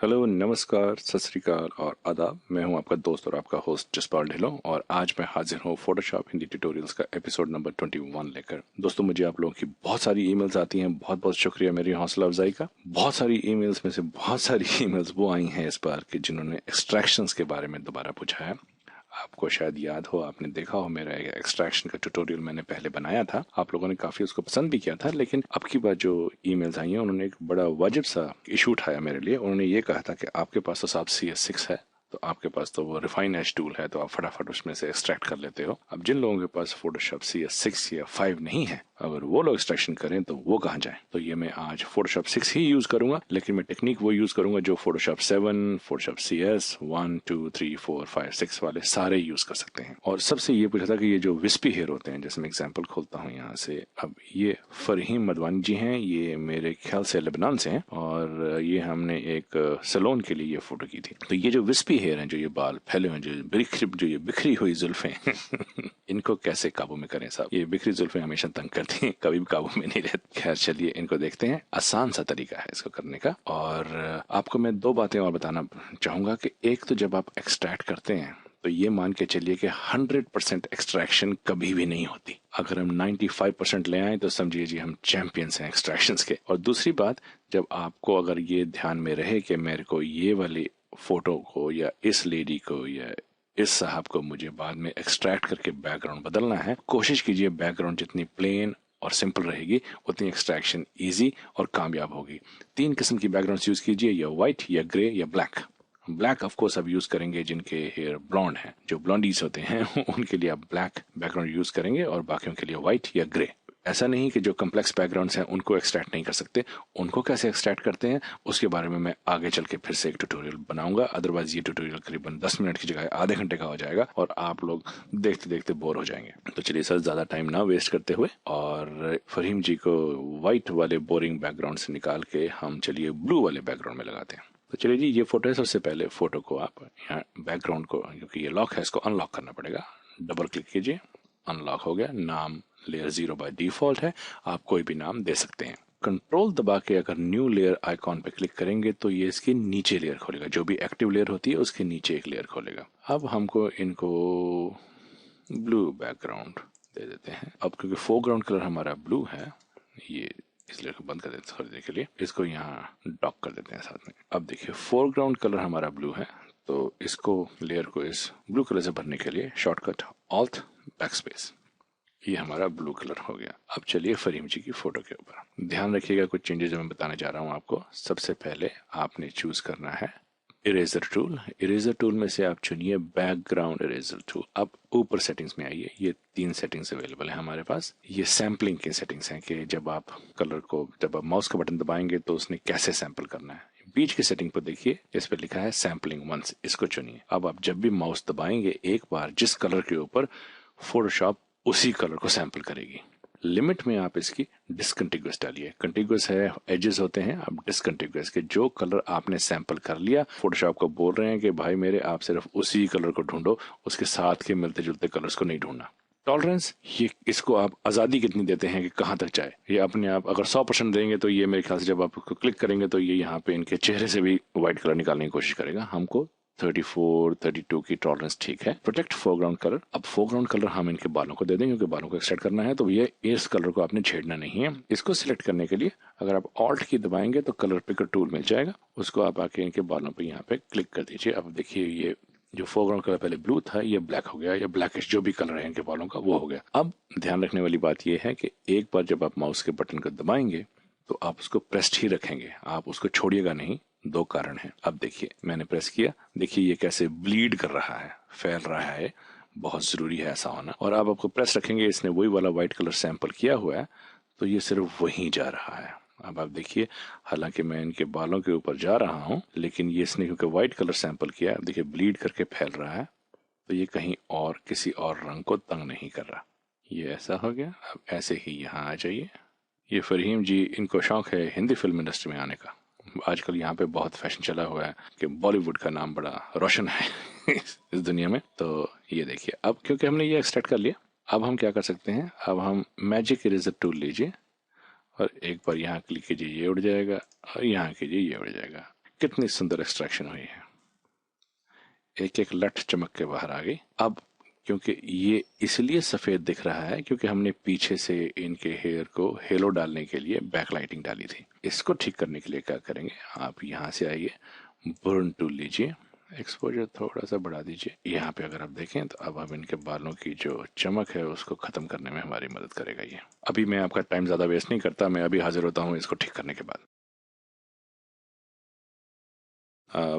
Hello, नमस्कार, सत श्री अकाल और आदाब। मैं हूं आपका दोस्त और आपका होस्ट जसपाल ढिल्लों और आज मैं हाजिर हूं फोटोशॉप हिंदी ट्यूटोरियल्स का एपिसोड नंबर 21 लेकर। दोस्तों, मुझे आप लोगों की बहुत सारी ईमेल्स आती हैं, बहुत बहुत शुक्रिया मेरी हौसला अफजाई का। बहुत सारी ईमेल्स में से बहुत सारी ईमेल्स वो आई हैं इस बार कि जिन्होंने एक्सट्रैक्शंस के बारे में दोबारा पूछा है। आपको शायद याद हो, आपने देखा हो मेरा एक्सट्रैक्शन का ट्यूटोरियल मैंने पहले बनाया था, आप लोगों ने काफी उसको पसंद भी किया था। लेकिन अब की बार जो ईमेल्स आई हैं उन्होंने एक बड़ा वाजिब सा इशू उठाया मेरे लिए। उन्होंने ये कहा था कि आपके पास तो साहब CS6 है, तो आपके पास तो वो रिफाइन एज टूल है, तो आप फटाफट उसमें से एक्सट्रैक्ट कर लेते हो। अब जिन लोगों के पास फोटोशॉप CS6 या 5 नहीं है, अगर वो लोग एक्सट्रैक्शन करें तो वो कहाँ जाएं। तो ये मैं आज फोटोशॉप 6 ही यूज करूंगा, लेकिन मैं टेक्निक वो यूज करूंगा जो फोटोशॉप 7, फोटोशॉप CS 1, 2, 3, 4, 5, 6 वाले सारे यूज कर सकते हैं। और सबसे ये पूछा था कि ये जो विस्पी हेयर होते हैं, जैसे मैं एग्जाम्पल खोलता हूँ यहाँ से। अब ये फरहीम मदवानी जी हैं, ये मेरे ख्याल से लेबनान से हैं और ये हमने एक सैलून के लिए ये फोटो की थी। तो ये जो विस्पी हेयर हैं, जो ये बाल फैले हुए, जो ये बिखरी हुई जुल्फें इनको कैसे काबू में करें साहब। ये बिखरी जुल्फें हमेशा तंग करती हैं, कभी भी काबू में नहीं रहती। खैर चलिए इनको देखते हैं। आसान सा तरीका है इसको करने का। और आपको मैं दो बातें और बताना चाहूंगा कि एक तो जब आप एक्सट्रैक्ट करते हैं तो ये मान के चलिए कि 100% एक्सट्रैक्शन कभी भी नहीं होती। अगर हम 95% ले आए तो समझिए जी हम चैंपियंस हैं एक्सट्रैक्शंस के। और दूसरी बात, जब आपको अगर ये ध्यान में रहे कि मेरे को ये वाली फोटो को या इस लेडी को या इस साहब को मुझे बाद में एक्सट्रैक्ट करके बैकग्राउंड बदलना है, कोशिश कीजिए बैकग्राउंड जितनी प्लेन और सिंपल रहेगी उतनी एक्सट्रैक्शन इजी और कामयाब होगी। 3 किस्म की बैकग्राउंड यूज कीजिए, या व्हाइट या ग्रे या ब्लैक। ब्लैक ऑफ कोर्स आप यूज करेंगे जिनके हेयर ब्लॉन्ड है, जो ब्लॉन्डीज होते हैं उनके लिए आप ब्लैक बैकग्राउंड यूज करेंगे और बाकियों के लिए व्हाइट या ग्रे। ऐसा नहीं कि जो कम्प्लेक्स बैकग्राउंड्स हैं उनको एक्सट्रैक्ट नहीं कर सकते। उनको कैसे एक्सट्रैक्ट करते हैं उसके बारे में मैं आगे चल के फिर से एक ट्यूटोरियल बनाऊंगा। अदरवाइज ये ट्यूटोरियल करीबन 10 मिनट की जगह आधे घंटे का हो जाएगा और आप लोग देखते देखते बोर हो जाएंगे। तो चलिए सर, ज्यादा टाइम ना वेस्ट करते हुए और फहीम जी को व्हाइट वाले बोरिंग बैकग्राउंड से निकाल के हम चलिए ब्लू वाले बैकग्राउंड में लगाते हैं। तो चलिए जी, ये फोटो है। सबसे पहले फोटो को आप यहाँ बैकग्राउंड को, क्योंकि ये लॉक है, इसको अनलॉक करना पड़ेगा। डबल क्लिक कीजिए, अनलॉक हो गया। नाम लेयर 0 बाय डिफॉल्ट है, आप कोई भी नाम दे सकते हैं। कंट्रोल दबा के अगर न्यू लेयर आइकॉन पे क्लिक करेंगे तो ये इसकी नीचे लेयर खोलेगा, जो भी एक्टिव लेयर होती है उसके नीचे एक लेयर खोलेगा। अब हमको इनको ब्लू बैकग्राउंड दे देते हैं। अब क्योंकि फोरग्राउंड कलर हमारा ब्लू है, ये इस लेयर को बंद कर देते हैं थोड़ी देर के लिए, इसको यहाँ डॉक कर देते हैं साथ में। अब देखिए फोरग्राउंड कलर हमारा ब्लू है, तो इसको लेयर को इस ब्लू कलर से भरने के लिए शॉर्टकट ऑल्ट बैकस्पेस, ये हमारा ब्लू कलर हो गया। अब चलिए फहीम जी की फोटो के ऊपर ध्यान रखिएगा, कुछ चेंजेस मैं बताने जा रहा हूं आपको। सबसे पहले आपने चूज करना है इरेजर टूल। इरेजर टूल में से आप चुनिए बैकग्राउंड इरेजर टूल। अब ऊपर सेटिंग्स में आइए, ये 3 सेटिंग्स अवेलेबल है हमारे पास। ये सैम्पलिंग की सेटिंग्स हैं कि जब आप कलर को, जब आप माउस का बटन दबाएंगे तो उसने कैसे सैंपल करना है। बीच की सेटिंग पर देखिए, इस पर लिखा है सैम्पलिंग वंस, इसको चुनिए। अब आप जब भी माउस दबाएंगे एक बार जिस कलर के ऊपर, फोटोशॉप उसी कलर को सैंपल करेगी। लिमिट में आप इसकी डिसकंटिन्यूअस डालिए। कंटिन्यूअस है, एजेस होते हैं, अब डिसकंटिन्यूअस के जो कलर आपने सैंपल कर लिया, फोटोशॉप को बोल रहे हैं कि भाई मेरे आप सिर्फ उसी कलर को ढूंढो, उसके साथ के मिलते जुलते कलर्स को नहीं ढूंढना। टॉलरेंस, ये इसको आप आज़ादी कितनी देते हैं कि कहाँ तक जाए, ये अपने आप। अगर 100% देंगे तो ये मेरे ख्याल से जब आप उसको क्लिक करेंगे तो ये यहाँ पे इनके चेहरे से भी व्हाइट कलर निकालने की कोशिश करेगा। हमको 34, 32 की टॉलरेंस ठीक है। प्रोटेक्ट फोरग्राउंड कलर, अब फोरग्राउंड कलर हम इनके बालों को दे देंगे क्योंकि बालों को एक्सट्रैक्ट करना है, तो ये इस कलर को आपने छेड़ना नहीं है। इसको सिलेक्ट करने के लिए अगर आप ऑल्ट की दबाएंगे तो कलर पिकर टूल मिल जाएगा, उसको आप आके इनके बालों पे यहाँ पे क्लिक कर दीजिए। अब देखिए ये जो फोरग्राउंड कलर पहले ब्लू था ये ब्लैक हो गया, या ब्लैकिश जो भी कलर है इनके बालों का वो हो गया। अब ध्यान रखने वाली बात यह है कि एक बार जब आप माउस के बटन को दबाएंगे तो आप उसको प्रेस्ड ही रखेंगे, आप उसको छोड़िएगा नहीं। 2 कारण हैं। अब देखिए मैंने प्रेस किया, देखिए ये कैसे ब्लीड कर रहा है, फैल रहा है। बहुत जरूरी है ऐसा होना। और अब आपको प्रेस रखेंगे, इसने वही वाला व्हाइट कलर सैंपल किया हुआ है तो ये सिर्फ वहीं जा रहा है। अब आप देखिए, हालांकि मैं इनके बालों के ऊपर जा रहा हूं, लेकिन ये इसने क्योंकि व्हाइट कलर सैंपल किया है, देखिए ब्लीड करके फैल रहा है, तो ये कहीं और किसी और रंग को तंग नहीं कर रहा। ये ऐसा हो गया। अब ऐसे ही यहाँ आ जाइए। ये फहीम जी, इनको शौक है हिंदी फिल्म इंडस्ट्री में आने का। आजकल यहाँ पे बहुत फैशन चला हुआ है कि बॉलीवुड का नाम बड़ा रोशन है इस दुनिया में। तो ये देखिए, अब क्योंकि हमने ये एक्सट्रैक्ट कर लिया, अब हम क्या कर सकते हैं, अब हम मैजिक इरेजर टूल लीजिए और एक बार यहाँ क्लिक कीजिए, ये उड़ जाएगा, और यहाँ कीजिए ये उड़ जाएगा। कितनी सुंदर एक्सट्रैक्शन हुई है, एक एक लट चमक के बाहर आ गई। अब क्योंकि ये इसलिए सफेद दिख रहा है क्योंकि हमने पीछे से इनके हेयर को हेलो डालने के लिए बैक लाइटिंग डाली थी। इसको ठीक करने के लिए क्या करेंगे, आप यहाँ से आइए, बर्न टूल लीजिए, एक्सपोजर थोड़ा सा बढ़ा दीजिए। यहाँ पे अगर आप देखें तो अब हम इनके बालों की जो चमक है उसको खत्म करने में हमारी मदद करेगा ये। अभी मैं आपका टाइम ज्यादा वेस्ट नहीं करता, मैं अभी हाजिर होता हूँ इसको ठीक करने के बाद।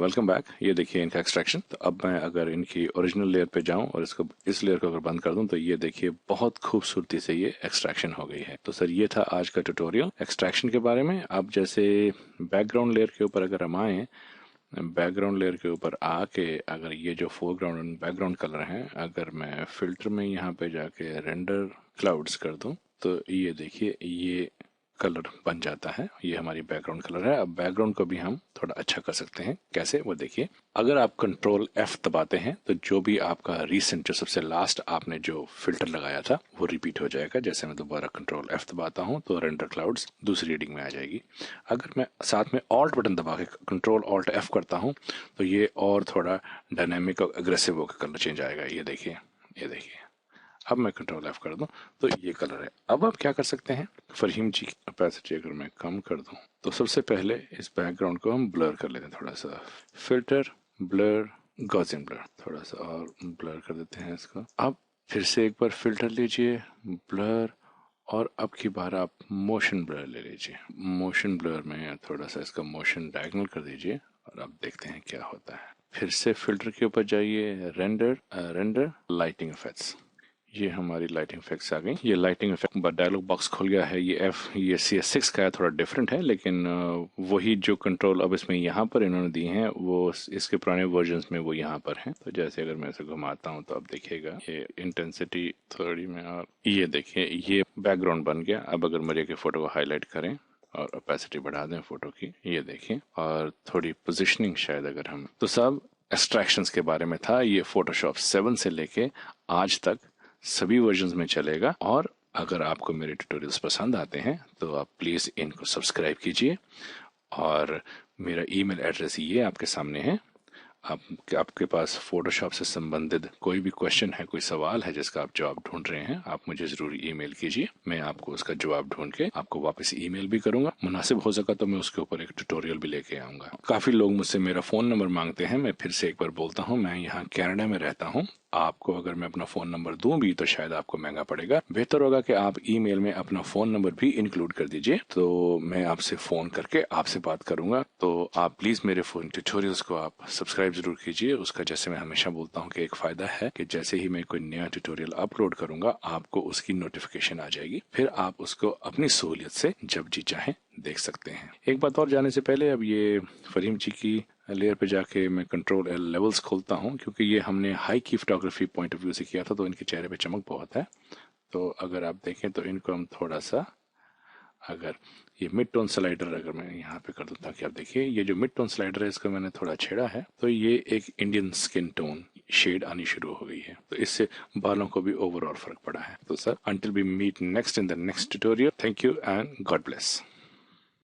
Welcome back. ये देखिए इनका एक्सट्रैक्शन। तो अब मैं अगर इनकी ओरिजिनल लेयर पे जाऊं और इसको इस लेयर को अगर बंद कर दूं तो ये देखिए बहुत खूबसूरती से ये एक्सट्रैक्शन हो गई है। तो सर ये था आज का ट्यूटोरियल एक्सट्रैक्शन के बारे में। अब जैसे बैकग्राउंड लेयर के ऊपर अगर हम आए, बैकग्राउंड लेयर के ऊपर आके अगर ये जो फोरग्राउंड एंड बैकग्राउंड कलर हैं, अगर मैं फिल्टर में यहाँ पे जाके रेंडर क्लाउड्स कर दूं तो ये देखिए ये कलर बन जाता है। ये हमारी बैकग्राउंड कलर है। अब बैकग्राउंड को भी हम थोड़ा अच्छा कर सकते हैं। कैसे, वो देखिए। अगर आप कंट्रोल F दबाते हैं तो जो भी आपका रीसेंट, जो सबसे लास्ट आपने जो फिल्टर लगाया था वो रिपीट हो जाएगा। जैसे मैं दोबारा कंट्रोल F दबाता हूं तो रेंडर क्लाउड्स दूसरी रीडिंग में आ जाएगी। अगर मैं साथ में ऑल्ट बटन दबा के कंट्रोल ऑल्ट F करता हूं तो ये और थोड़ा डायनेमिक और अग्रेसिव होकर कलर चेंज आएगा। ये देखिए, ये देखिए। अब मैं कंट्रोल F कर दूं तो ये कलर है। अब आप क्या कर सकते हैं, फहीम जी की कैपेसिटी अगर मैं कम कर दूं तो सबसे पहले इस बैकग्राउंड को हम ब्लर कर लेते हैं थोड़ा सा। फिल्टर, ब्लर, गॉसियन ब्लर, थोड़ा सा और ब्लर कर देते हैं इसको। अब फिर से एक बार फिल्टर लीजिए, ब्लर, और अब की बार आप मोशन ब्लर ले लीजिए। मोशन ब्लर में थोड़ा सा इसका मोशन डायगोनल कर दीजिए और अब देखते हैं क्या होता है। फिर से फिल्टर के ऊपर जाइए, रेंडर लाइटिंग इफेक्ट्स। ये हमारी लाइटिंग इफेक्ट्स आ गई। ये लाइटिंग इफेक्ट डायलॉग बॉक्स खुल गया है। ये CS6 का है, थोड़ा डिफरेंट है, लेकिन वही जो कंट्रोल अब इसमें यहाँ पर इन्होंने दिए हैं वो इसके पुराने वर्जन्स में वो यहाँ पर हैं। तो जैसे अगर मैं इसे घुमाता हूँ तो अब देखिएगा ये इंटेंसिटी 30 में, और ये देखिए ये बैकग्राउंड बन गया। अब अगर मरिया की फोटो को हाईलाइट करें और ओपेसिटी बढ़ा दें फोटो की, ये देखिए, और थोड़ी पोजिशनिंग शायद अगर हम, तो सब एक्सट्रैक्शंस के बारे में था। ये फोटोशॉप 7 से लेके आज तक सभी वर्जन्स में चलेगा। और अगर आपको मेरे ट्यूटोरियल्स पसंद आते हैं तो आप प्लीज़ इनको सब्सक्राइब कीजिए। और मेरा ईमेल एड्रेस ये आपके सामने है। आपके पास फोटोशॉप से संबंधित कोई भी क्वेश्चन है, कोई सवाल है जिसका आप जवाब ढूंढ रहे हैं, आप मुझे जरूर ईमेल कीजिए। मैं आपको उसका जवाब ढूंढ के आपको वापस ईमेल भी करूंगा। मुनासिब हो सका तो मैं उसके ऊपर एक ट्यूटोरियल भी लेके आऊंगा। काफी लोग मुझसे मेरा फोन नंबर मांगते हैं। मैं फिर से एक बार बोलता हूँ, मैं यहाँ कनाडा में रहता हूँ। आपको अगर मैं अपना फोन नंबर दूं भी तो शायद आपको महंगा पड़ेगा। बेहतर होगा कि आप ईमेल में अपना फोन नंबर भी इंक्लूड कर दीजिए, तो मैं आपसे फोन करके आपसे बात करूंगा। तो आप प्लीज मेरे फोन ट्यूटोरियल्स को आप सब्सक्राइब जरूर कीजिए। उसका जैसे मैं हमेशा बोलता हूँ कि एक फायदा है कि जैसे ही मैं कोई नया ट्यूटोरियल अपलोड करूंगा आपको उसकी नोटिफिकेशन आ जाएगी। फिर आप उसको अपनी सहूलियत से जब जी चाहें देख सकते हैं। एक बात और जाने से पहले, अब ये फहीम जी की लेयर पे जाके मैं कंट्रोल L लेवल्स खोलता हूँ, क्योंकि ये हमने हाई की फोटोग्राफी पॉइंट ऑफ व्यू से किया था तो इनके चेहरे पे चमक बहुत है। तो अगर आप देखें तो इनको हम थोड़ा सा, अगर ये मिड टोन स्लाइडर अगर मैं यहाँ पे कर दूँ ताकि आप देखिए, ये जो मिड टोन स्लाइडर है इसको मैंने थोड़ा छेड़ा है तो ये एक इंडियन स्किन टोन शेड आनी शुरू हो गई है। तो इससे बालों को भी ओवरऑल फर्क पड़ा है। तो sir, until we meet next in the next tutorial, thank you and God bless.